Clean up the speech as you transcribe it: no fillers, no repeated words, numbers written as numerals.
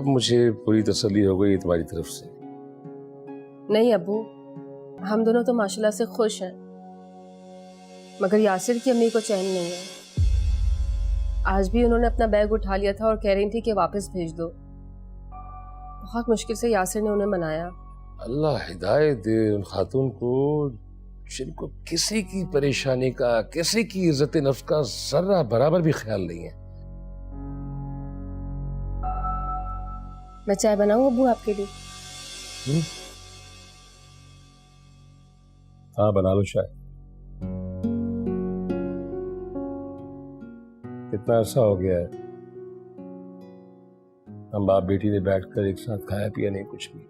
मुझे पूरी तसल्ली हो गई तुम्हारी तरफ से। नहीं अबू, हम दोनों तो माशाल्लाह से खुश हैं, मगर यासिर की अम्मी को चैन नहीं है। आज भी उन्होंने अपना बैग उठा लिया था और कह रही थी कि वापस भेज दो। बहुत मुश्किल से यासिर ने उन्हें मनाया। अल्लाह हिदायत दे उन खातून को जिनको किसी की परेशानी का, किसी की इज्जत नफ्स का जर्रा बराबर भी ख्याल नहीं है। मैं चाय बनाऊं अबू आपके लिए? हाँ बना लो चाय। कितना अर्सा हो गया है हम बाप बेटी ने बैठकर एक साथ खाया पिया नहीं कुछ भी।